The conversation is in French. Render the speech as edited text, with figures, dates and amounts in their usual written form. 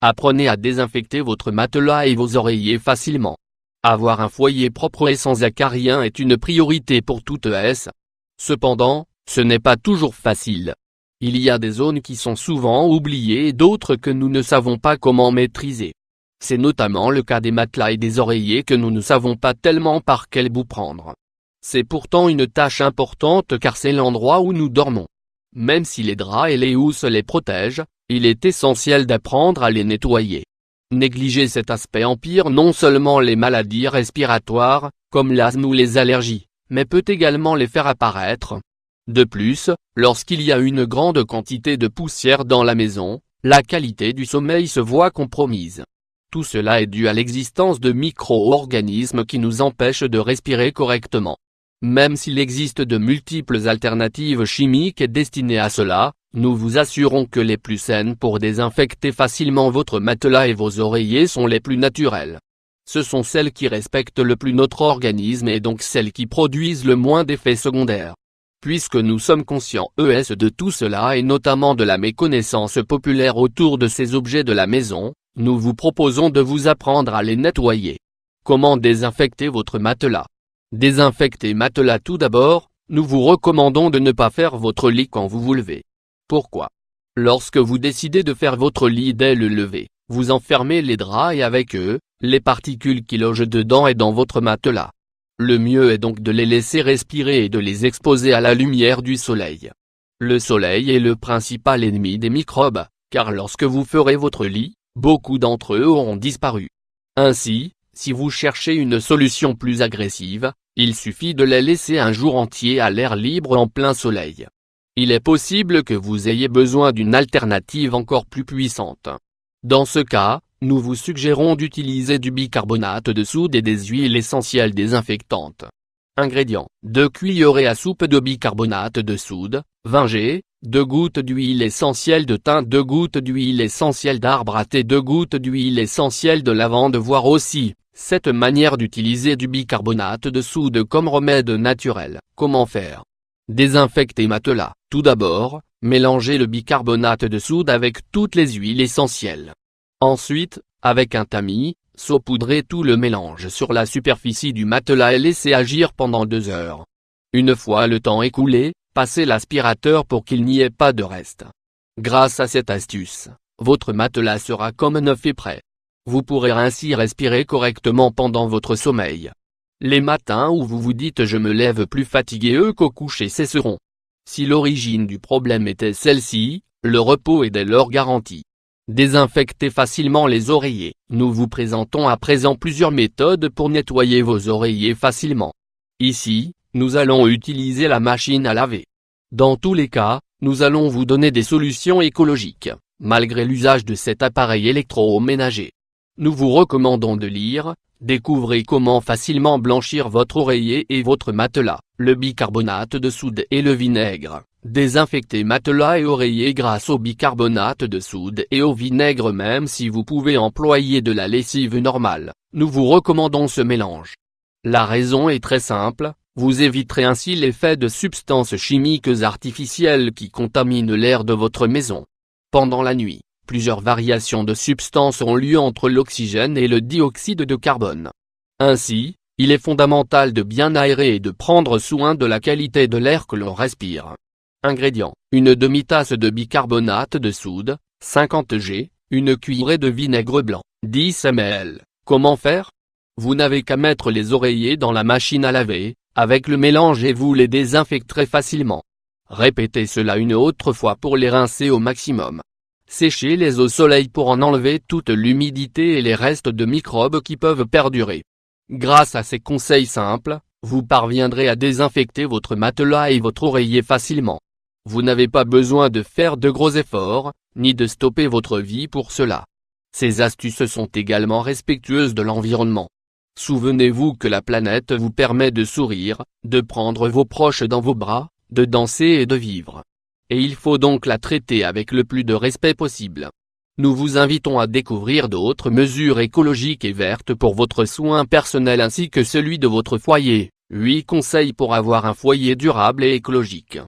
Apprenez à désinfecter votre matelas et vos oreillers facilement. Avoir un foyer propre et sans acariens est une priorité pour toute ES. Cependant, ce n'est pas toujours facile. Il y a des zones qui sont souvent oubliées et d'autres que nous ne savons pas comment maîtriser. C'est notamment le cas des matelas et des oreillers que nous ne savons pas tellement par quel bout prendre. C'est pourtant une tâche importante car c'est l'endroit où nous dormons. Même si les draps et les housses les protègent, il est essentiel d'apprendre à les nettoyer. Négliger cet aspect empire non seulement les maladies respiratoires, comme l'asthme ou les allergies, mais peut également les faire apparaître. De plus, lorsqu'il y a une grande quantité de poussière dans la maison, la qualité du sommeil se voit compromise. Tout cela est dû à l'existence de micro-organismes qui nous empêchent de respirer correctement. Même s'il existe de multiples alternatives chimiques destinées à cela, nous vous assurons que les plus saines pour désinfecter facilement votre matelas et vos oreillers sont les plus naturelles. Ce sont celles qui respectent le plus notre organisme et donc celles qui produisent le moins d'effets secondaires. Puisque nous sommes conscients de tout cela et notamment de la méconnaissance populaire autour de ces objets de la maison, nous vous proposons de vous apprendre à les nettoyer. Comment désinfecter votre matelas? Désinfecter matelas tout d'abord, nous vous recommandons de ne pas faire votre lit quand vous vous levez. Pourquoi? Lorsque vous décidez de faire votre lit dès le lever, vous enfermez les draps et avec eux, les particules qui logent dedans et dans votre matelas. Le mieux est donc de les laisser respirer et de les exposer à la lumière du soleil. Le soleil est le principal ennemi des microbes, car lorsque vous ferez votre lit, beaucoup d'entre eux auront disparu. Ainsi, si vous cherchez une solution plus agressive, il suffit de les laisser un jour entier à l'air libre en plein soleil. Il est possible que vous ayez besoin d'une alternative encore plus puissante. Dans ce cas, nous vous suggérons d'utiliser du bicarbonate de soude et des huiles essentielles désinfectantes. Ingrédients: 2 cuillerées à soupe de bicarbonate de soude, 20 g, 2 gouttes d'huile essentielle de thym, 2 gouttes d'huile essentielle d'arbre à thé, 2 gouttes d'huile essentielle de lavande. Voir aussi, cette manière d'utiliser du bicarbonate de soude comme remède naturel. Comment faire? Désinfecter matelas. Tout d'abord, mélangez le bicarbonate de soude avec toutes les huiles essentielles. Ensuite, avec un tamis, saupoudrez tout le mélange sur la superficie du matelas et laissez agir pendant 2 heures. Une fois le temps écoulé, passez l'aspirateur pour qu'il n'y ait pas de reste. Grâce à cette astuce, votre matelas sera comme neuf et prêt. Vous pourrez ainsi respirer correctement pendant votre sommeil. Les matins où vous vous dites « je me lève plus fatigué qu'au coucher » cesseront. Si l'origine du problème était celle-ci, le repos est dès lors garanti. Désinfectez facilement les oreillers. Nous vous présentons à présent plusieurs méthodes pour nettoyer vos oreillers facilement. Ici, nous allons utiliser la machine à laver. Dans tous les cas, nous allons vous donner des solutions écologiques, malgré l'usage de cet appareil électroménager. Nous vous recommandons de lire. Découvrez comment facilement blanchir votre oreiller et votre matelas, le bicarbonate de soude et le vinaigre. Désinfectez matelas et oreillers grâce au bicarbonate de soude et au vinaigre. Même si vous pouvez employer de la lessive normale, nous vous recommandons ce mélange. La raison est très simple, vous éviterez ainsi l'effet de substances chimiques artificielles qui contaminent l'air de votre maison. Pendant la nuit, plusieurs variations de substances ont lieu entre l'oxygène et le dioxyde de carbone. Ainsi, il est fondamental de bien aérer et de prendre soin de la qualité de l'air que l'on respire. Ingrédients: une demi-tasse de bicarbonate de soude, 50 g, une cuillerée de vinaigre blanc, 10 ml. Comment faire? Vous n'avez qu'à mettre les oreillers dans la machine à laver, avec le mélange et vous les désinfecterez facilement. Répétez cela une autre fois pour les rincer au maximum. Séchez-les au soleil pour en enlever toute l'humidité et les restes de microbes qui peuvent perdurer. Grâce à ces conseils simples, vous parviendrez à désinfecter votre matelas et votre oreiller facilement. Vous n'avez pas besoin de faire de gros efforts, ni de stopper votre vie pour cela. Ces astuces sont également respectueuses de l'environnement. Souvenez-vous que la planète vous permet de sourire, de prendre vos proches dans vos bras, de danser et de vivre. Et il faut donc la traiter avec le plus de respect possible. Nous vous invitons à découvrir d'autres mesures écologiques et vertes pour votre soin personnel ainsi que celui de votre foyer. 8 conseils pour avoir un foyer durable et écologique.